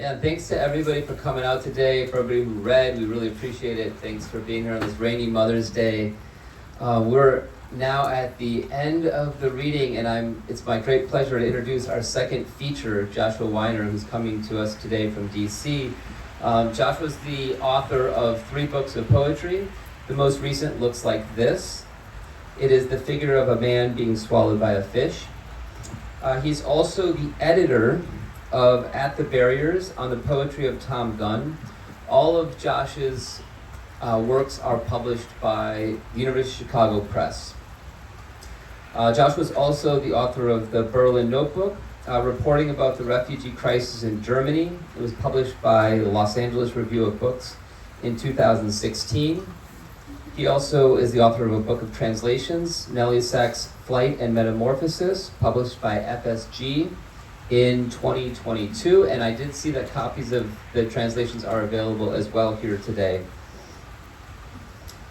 Yeah, and thanks to everybody for coming out today, for everybody who read. We really appreciate it. Thanks for being here on this rainy Mother's Day. We're now at the end of the reading, and it's my great pleasure to introduce our second feature, Joshua Weiner, who's coming to us today from D.C. Joshua's the author of 3 books of poetry. The most recent looks like this. It is The Figure of a Man Being Swallowed by a Fish. He's also the editor of At the Barriers on the Poetry of Thom Gunn. All of Josh's works are published by the University of Chicago Press. Josh was also the author of the Berlin Notebook, reporting about the refugee crisis in Germany. It was published by the Los Angeles Review of Books in 2016. He also is the author of a book of translations, Nelly, Sachs, Flight and Metamorphosis, published by FSG in 2022, and I did see that copies of the translations are available as well here today.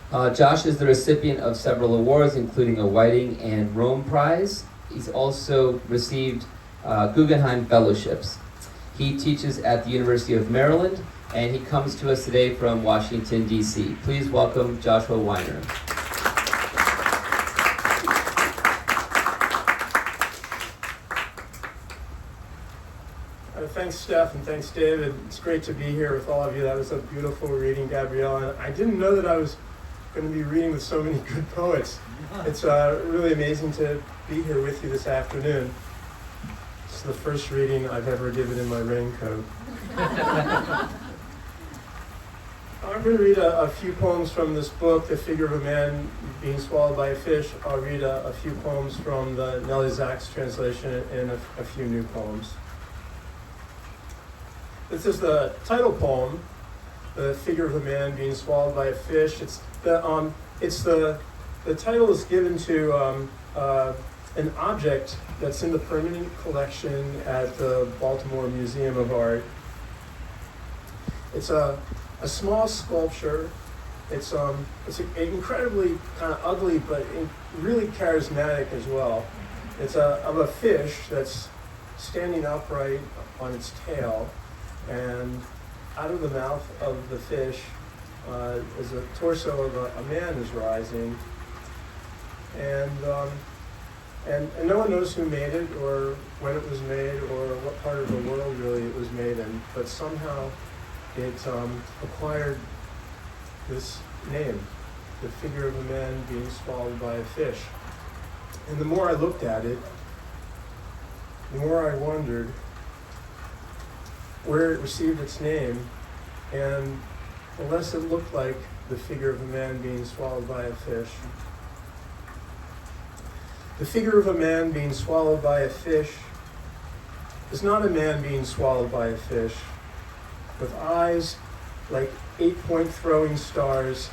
Josh is the recipient of several awards, including a Whiting and Rome Prize. He's also received Guggenheim fellowships. He teaches at the University of Maryland, and he comes to us today from Washington, D.C. Please welcome Joshua Weiner. Thanks, Steph, and thanks, David. It's great to be here with all of you. That was a beautiful reading, Gabrielle. And I didn't know that I was going to be reading with so many good poets. It's really amazing to be here with you this afternoon. It's the first reading I've ever given in my raincoat. I'm going to read a few poems from this book, The Figure of a Man Being Swallowed by a Fish. I'll read a few poems from the Nelly Sachs translation and a few new poems. This is the title poem, The Figure of a Man Being Swallowed by a Fish. The title is given to an object that's in the permanent collection at the Baltimore Museum of Art. It's a small sculpture. It's incredibly kind of ugly, but really charismatic as well. It's of a fish that's standing upright on its tail. And out of the mouth of the fish is a torso of a man is rising. And no one knows who made it or when it was made or what part of the world really it was made in. But somehow it acquired this name, The Figure of a Man Being Swallowed by a Fish. And the more I looked at it, the more I wondered where it received its name, and the less it looked like the figure of a man being swallowed by a fish. The figure of a man being swallowed by a fish is not a man being swallowed by a fish, with eyes like 8-point throwing stars.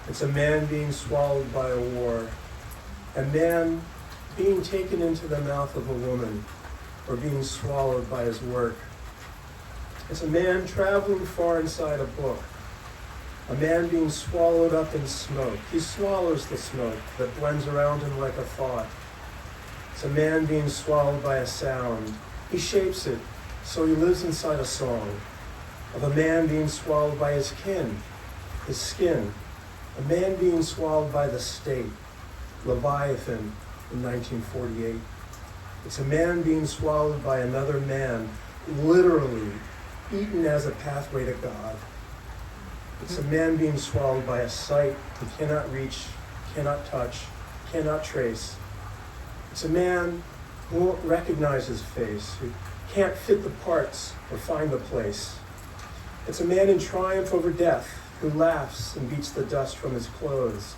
It's a man being swallowed by a war, a man being taken into the mouth of a woman, or being swallowed by his work. It's a man traveling far inside a book, a man being swallowed up in smoke. He swallows the smoke that blends around him like a thought. It's a man being swallowed by a sound. He shapes it so he lives inside a song of a man being swallowed by his kin, his skin, a man being swallowed by the state, Leviathan in 1948. It's a man being swallowed by another man, literally eaten as a pathway to God. It's a man being swallowed by a sight he cannot reach, cannot touch, cannot trace. It's a man who won't recognize his face, who can't fit the parts or find the place. It's a man in triumph over death who laughs and beats the dust from his clothes,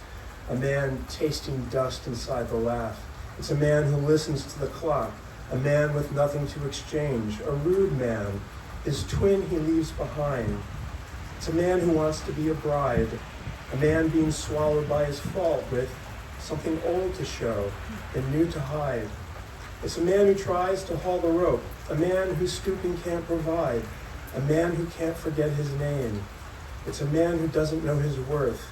a man tasting dust inside the laugh. It's a man who listens to the clock, a man with nothing to exchange, a rude man, his twin he leaves behind. It's a man who wants to be a bride, a man being swallowed by his fault with something old to show and new to hide. It's a man who tries to haul the rope, a man who stooping can't provide, a man who can't forget his name. It's a man who doesn't know his worth.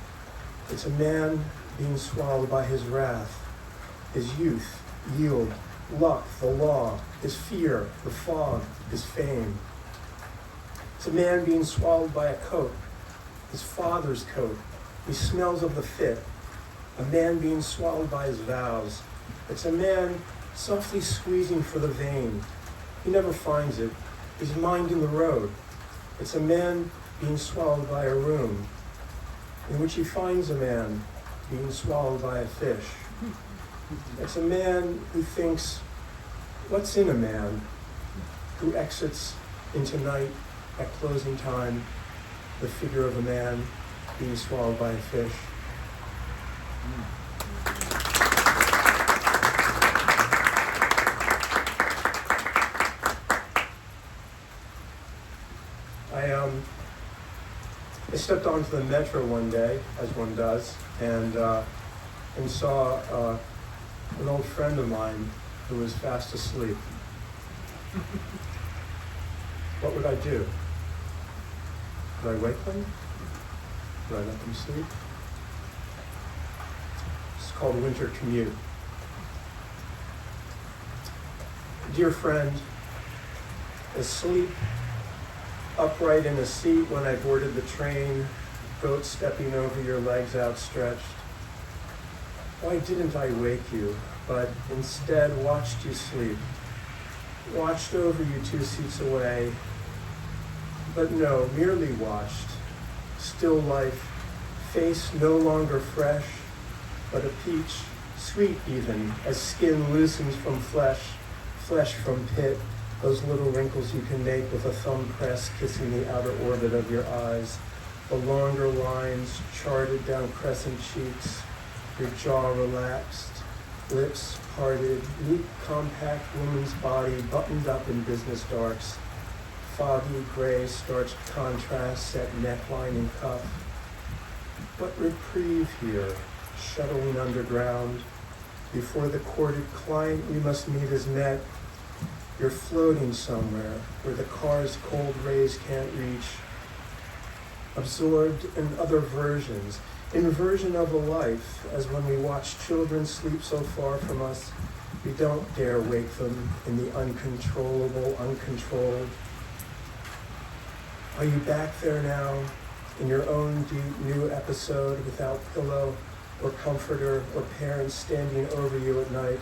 It's a man being swallowed by his wrath, his youth, yield, luck, the law, his fear, the fog, his fame. It's a man being swallowed by a coat, his father's coat. He smells of the fit. A man being swallowed by his vows. It's a man softly squeezing for the vein. He never finds it. He's minding the road. It's a man being swallowed by a room, in which he finds a man being swallowed by a fish. It's a man who thinks, what's in a man? Who exits into night at closing time, the figure of a man being swallowed by a fish. I stepped onto the metro one day, as one does, and saw an old friend of mine who was fast asleep. What would I do? Would I wake them? Would I let them sleep? It's called winter commute. Dear friend, asleep, upright in a seat when I boarded the train, goat stepping over your legs outstretched. Why didn't I wake you, but instead watched you sleep, watched over you 2 seats away, but no, merely watched, still life, face no longer fresh, but a peach, sweet even, as skin loosens from flesh, flesh from pit, those little wrinkles you can make with a thumb press kissing the outer orbit of your eyes, the longer lines charted down crescent cheeks, your jaw relaxed, lips parted, neat, compact woman's body buttoned up in business darks, foggy gray starched contrasts at neckline and cuff. What reprieve here, shuttling underground, before the courted client we must meet is met. You're floating somewhere where the car's cold rays can't reach, absorbed in other versions, inversion of a life, as when we watch children sleep so far from us, we don't dare wake them in the uncontrollable, uncontrolled. Are you back there now, in your own deep new episode, without pillow or comforter or parents standing over you at night,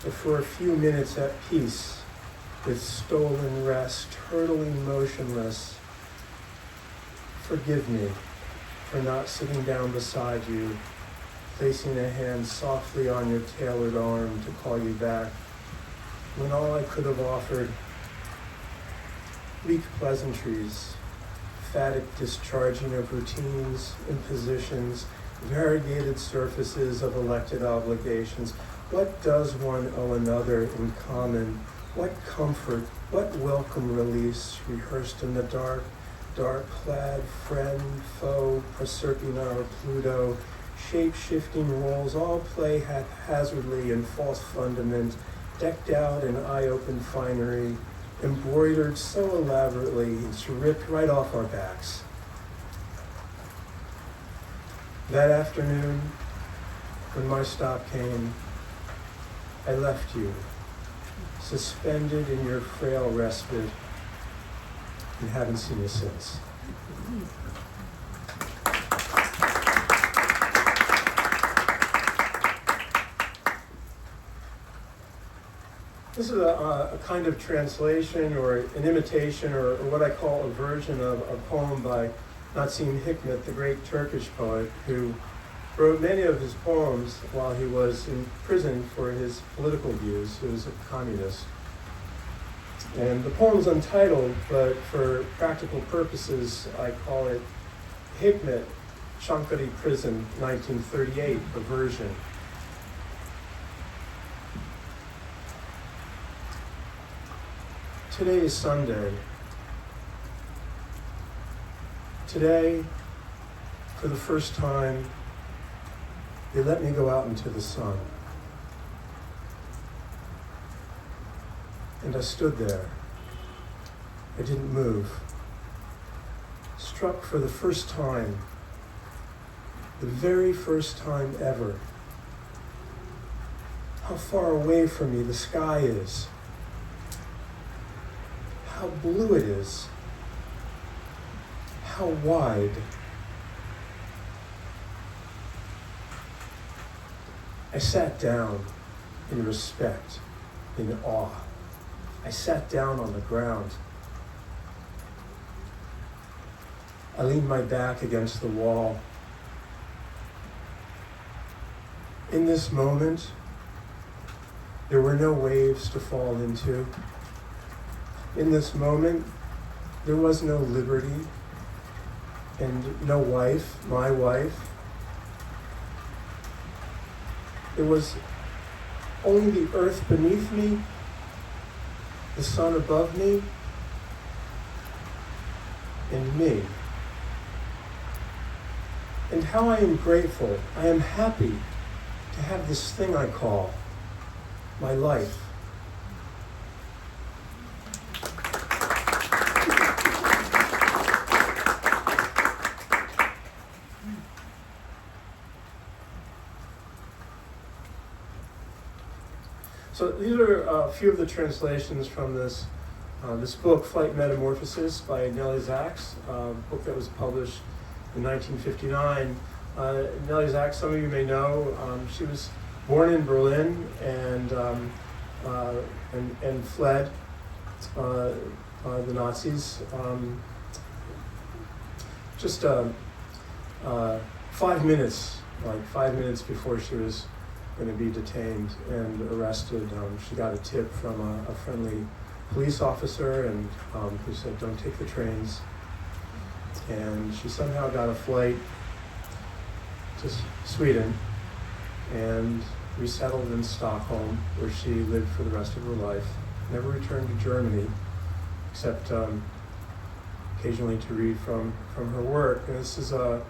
but for a few minutes at peace, with stolen rest, hurtling motionless? Forgive me for not sitting down beside you, placing a hand softly on your tailored arm to call you back, when all I could have offered, weak pleasantries, phatic discharging of routines, impositions, variegated surfaces of elected obligations. What does one owe another in common? What comfort, what welcome release, rehearsed in the dark, dark-clad friend, foe, Proserpina or Pluto, shape-shifting roles, all play haphazardly in false fundament, decked out in eye-open finery, embroidered so elaborately it's ripped right off our backs. That afternoon, when my stop came, I left you, suspended in your frail respite, and haven't seen you since. This is a kind of translation or an imitation or what I call a version of a poem by Nazim Hikmet, the great Turkish poet, who wrote many of his poems while he was in prison for his political views. He was a communist. And the poem's untitled, but for practical purposes, I call it Hikmet, Chankari Prison, 1938, a version. Today is Sunday. Today, for the first time, they let me go out into the sun. And I stood there. I didn't move. Struck for the first time, the very first time ever, how far away from me the sky is, how blue it is, how wide. I sat down in respect, in awe. I sat down on the ground. I leaned my back against the wall. In this moment, there were no waves to fall into. In this moment, there was no liberty and no wife, my wife. There was only the earth beneath me, the sun above me, and me. And how I am grateful, I am happy to have this thing I call my life. So these are a few of the translations from this book, Flight Metamorphosis by Nelly Sachs, a book that was published in 1959. Nelly Sachs, some of you may know, she was born in Berlin and fled the Nazis. Just 5 minutes, like 5 minutes before she was going to be detained and arrested, she got a tip from a friendly police officer and who said, "Don't take the trains." And she somehow got a flight to Sweden and resettled in Stockholm, where she lived for the rest of her life. Never returned to Germany, except occasionally to read from her work. And this is a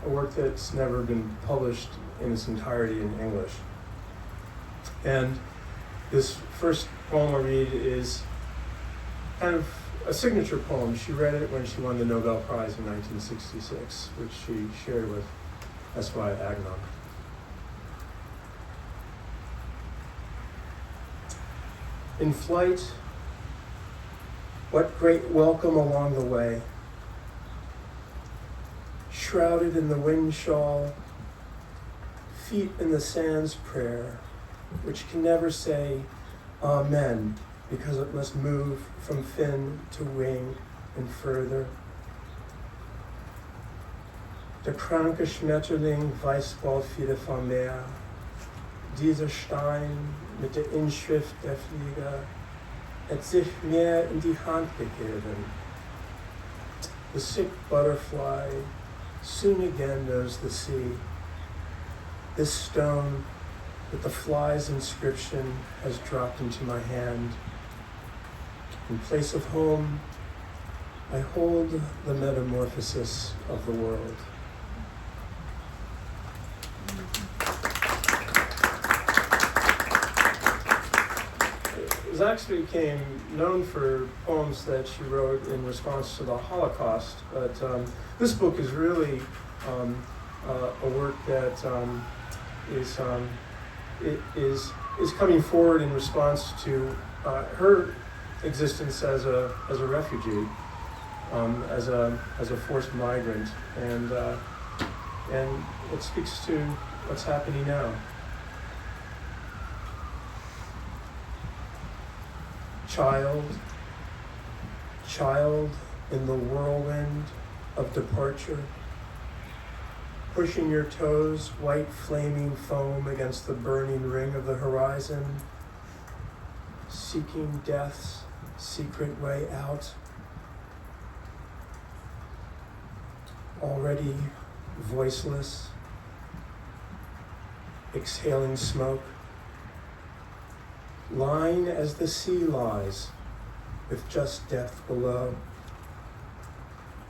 work that's never been published in its entirety in English. And this first poem I read is kind of a signature poem. She read it when she won the Nobel Prize in 1966, which she shared with S.Y. Agnon. In flight, what great welcome along the way. Shrouded in the wind shawl, feet in the sand's prayer, which can never say Amen, because it must move from fin to wing and further. Der kranke Schmetterling weiß bald wieder vom Meer. Dieser Stein mit der Inschrift der Flieger hat sich mir in die Hand gegeben. The sick butterfly soon again knows the sea. This stone with the fly's inscription has dropped into my hand. In place of home, I hold the metamorphosis of the world. Sachs became known for poems that she wrote in response to the Holocaust, but this book is really a work that is coming forward in response to her existence as a refugee, as a forced migrant, and it speaks to what's happening now. Child in the whirlwind of departure, pushing your toes, white flaming foam against the burning ring of the horizon, seeking death's secret way out, already voiceless, exhaling smoke, lying as the sea lies, with just death below,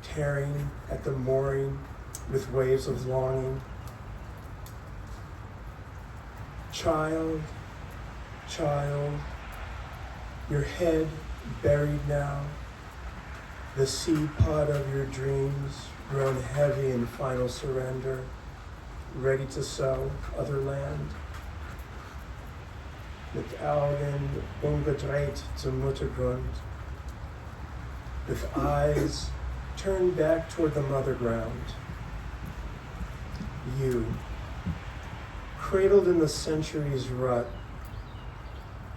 tearing at the mooring with waves of longing. Child, your head buried now, the seed pod of your dreams grown heavy in final surrender, ready to sow other land. Mit Augen umgedreht zum Muttergrund, with eyes turned back toward the mother ground. You, cradled in the century's rut,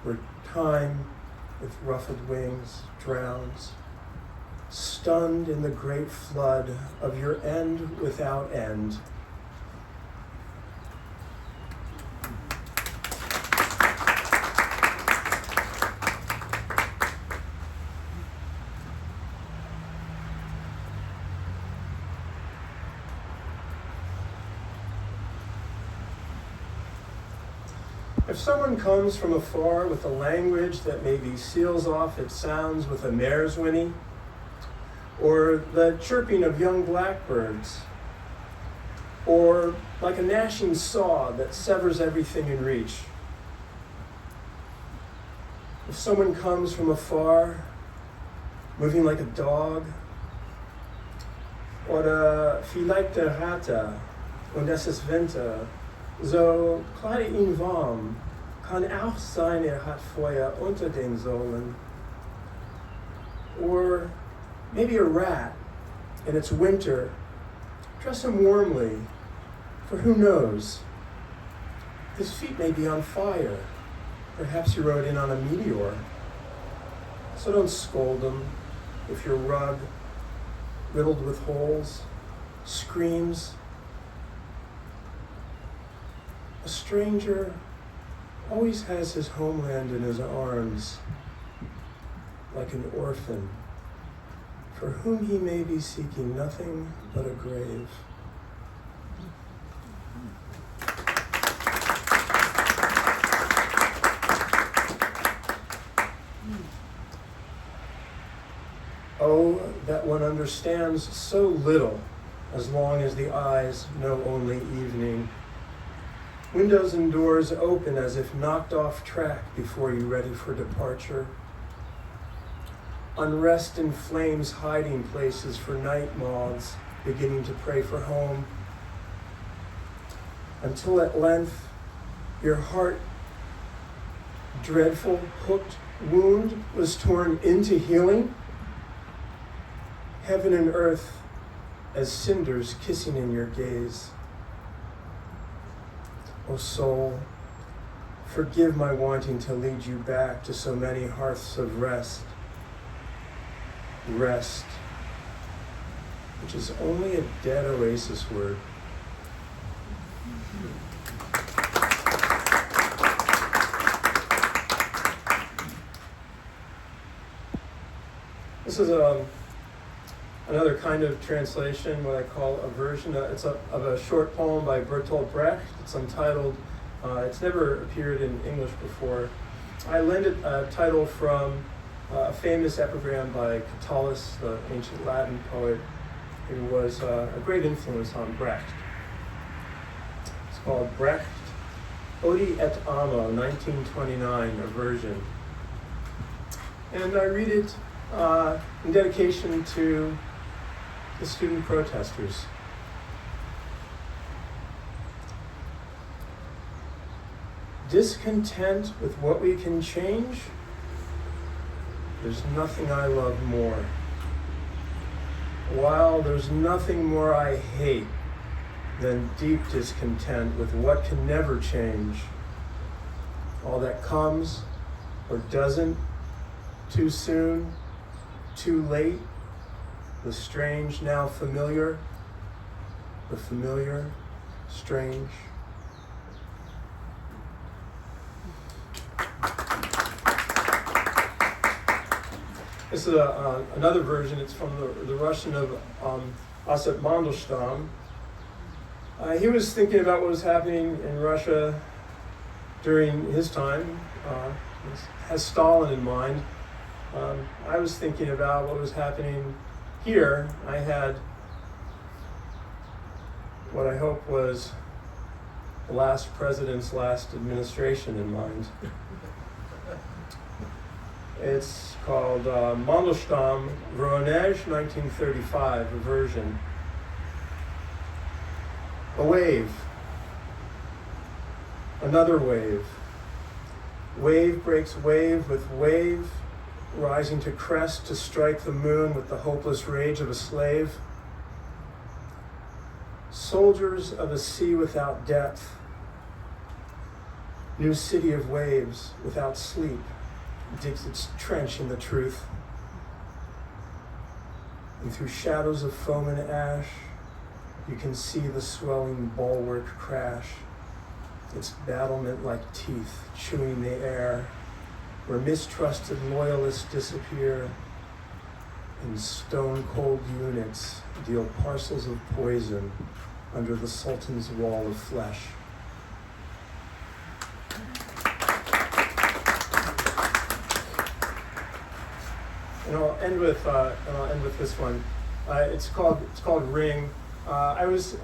where time with ruffled wings drowns, stunned in the great flood of your end without end. If someone comes from afar with a language that maybe seals off its sounds with a mare's whinny, or the chirping of young blackbirds, or like a gnashing saw that severs everything in reach. If someone comes from afar, moving like a dog, oder vielleicht der Ratte, und es ist Winter, so kleine ihn warm, kann auch sein, hat Feuer unter den Sohlen. Or maybe a rat, and it's winter. Dress him warmly, for who knows? His feet may be on fire. Perhaps he rode in on a meteor. So don't scold him if your rug, riddled with holes, screams. A stranger always has his homeland in his arms, like an orphan, for whom he may be seeking nothing but a grave. Oh, that one understands so little, as long as the eyes know only evening. Windows and doors open as if knocked off track before you ready for departure. Unrest in flames hiding places for night moths beginning to pray for home. Until at length your heart, dreadful hooked wound was torn into healing. Heaven and earth as cinders kissing in your gaze. O soul, forgive my wanting to lead you back to so many hearths of rest. Rest, which is only a dead oasis word. This is another kind of translation, what I call a version. It's of a short poem by Bertolt Brecht. It's untitled. It's never appeared in English before. I lend it a title from a famous epigram by Catullus, the ancient Latin poet, who was a great influence on Brecht. It's called Brecht, Odi et Amo, 1929, a version. And I read it in dedication to the student protesters. Discontent with what we can change? There's nothing I love more. While there's nothing more I hate than deep discontent with what can never change. All that comes or doesn't, too soon, too late, the strange now familiar, the familiar strange. This is another version. It's from the Russian of Osip Mandelstam. He was thinking about what was happening in Russia during his time. Has Stalin in mind. I was thinking about what was happening here. I had what I hope was the last president's last administration in mind. It's called Mandelstam, Voronezh, 1935, a version. A wave. Another wave. Wave breaks wave with wave, rising to crest to strike the moon with the hopeless rage of a slave. Soldiers of a sea without depth, new city of waves without sleep, digs its trench in the truth. And through shadows of foam and ash, you can see the swelling bulwark crash, its battlement like teeth chewing the air, where mistrusted loyalists disappear, and stone-cold units deal parcels of poison under the Sultan's wall of flesh. And I'll end with this one. It's called Ring. I was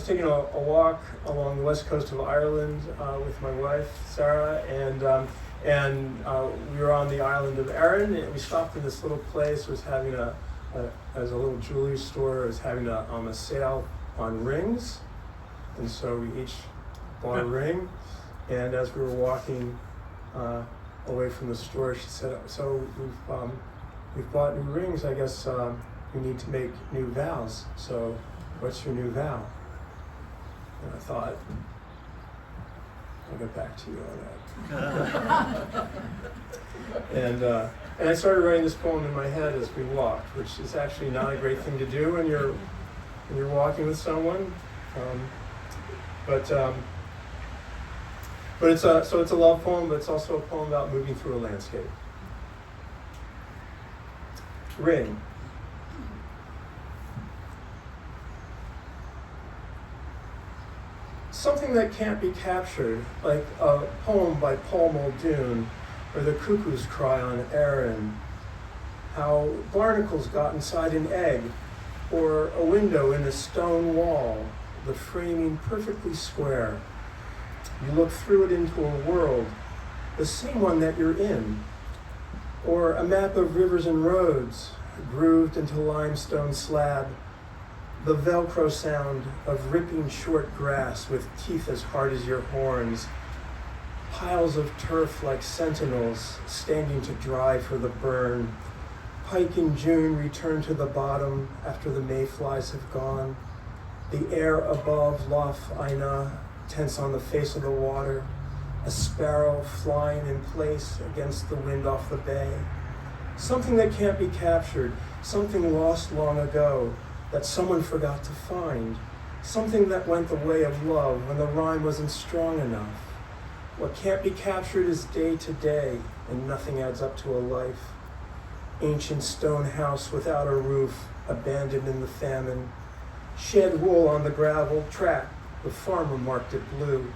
taking a walk along the west coast of Ireland with my wife Sarah, and we were on the island of Arran, and we stopped in this little place. It was having a little jewelry store. It was having a sale on rings, and so we each bought a ring. And as we were walking away from the store, she said, "So we've bought new rings. I guess we need to make new vows. So what's your new vow?" And I thought, I'll get back to you on that. And I started writing this poem in my head as we walked, which is actually not a great thing to do when you're walking with someone. But it's a love poem, but it's also a poem about moving through a landscape. Ring. Something that can't be captured, like a poem by Paul Muldoon, or the cuckoo's cry on Arran, how barnacles got inside an egg, or a window in a stone wall, the framing perfectly square. You look through it into a world, the same one that you're in, or a map of rivers and roads, grooved into limestone slab, the Velcro sound of ripping short grass with teeth as hard as your horns, piles of turf like sentinels standing to dry for the burn. Pike in June return to the bottom after the mayflies have gone. The air above Lough Ina tense on the face of the water, a sparrow flying in place against the wind off the bay. Something that can't be captured, something lost long ago that someone forgot to find, something that went the way of love when the rhyme wasn't strong enough. What can't be captured is day to day, and nothing adds up to a life. Ancient stone house without a roof, abandoned in the famine. Shed wool on the gravel track, the farmer marked it blue.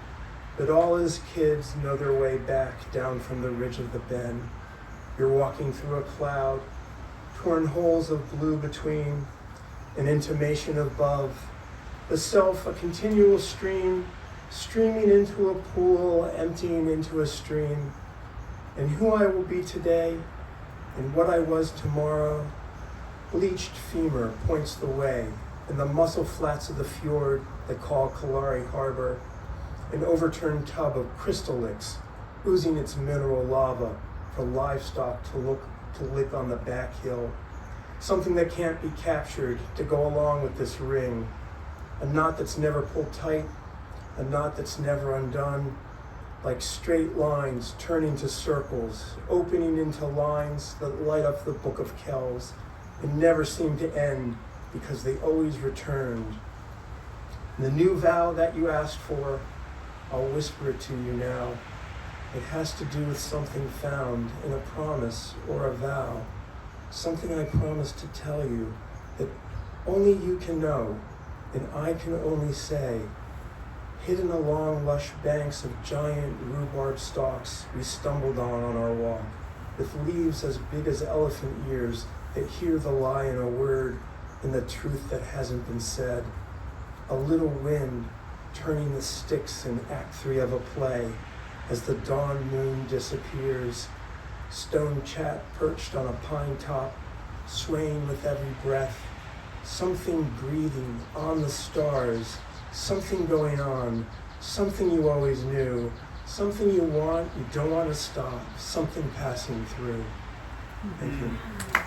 But all his kids know their way back down from the ridge of the bend. You're walking through a cloud, torn holes of blue between, an intimation above, the self a continual stream, streaming into a pool, emptying into a stream. And who I will be today, and what I was tomorrow, bleached femur points the way, in the muscle flats of the fjord they call Kalari Harbor, an overturned tub of crystal licks, oozing its mineral lava for livestock to lick on the back hill. Something that can't be captured to go along with this ring, a knot that's never pulled tight, a knot that's never undone, like straight lines turning to circles, opening into lines that light up the Book of Kells and never seem to end because they always returned. The new vow that you asked for, I'll whisper it to you now. It has to do with something found in a promise or a vow, something I promised to tell you that only you can know and I can only say. Hidden along lush banks of giant rhubarb stalks we stumbled on our walk, with leaves as big as elephant ears that hear the lie in a word and the truth that hasn't been said. A little wind turning the sticks in Act 3 of a play as the dawn moon disappears. Stone chat perched on a pine top, swaying with every breath. Something breathing on the stars, something going on, something you always knew, Something you want, you don't want to stop. Something passing through. Thank you.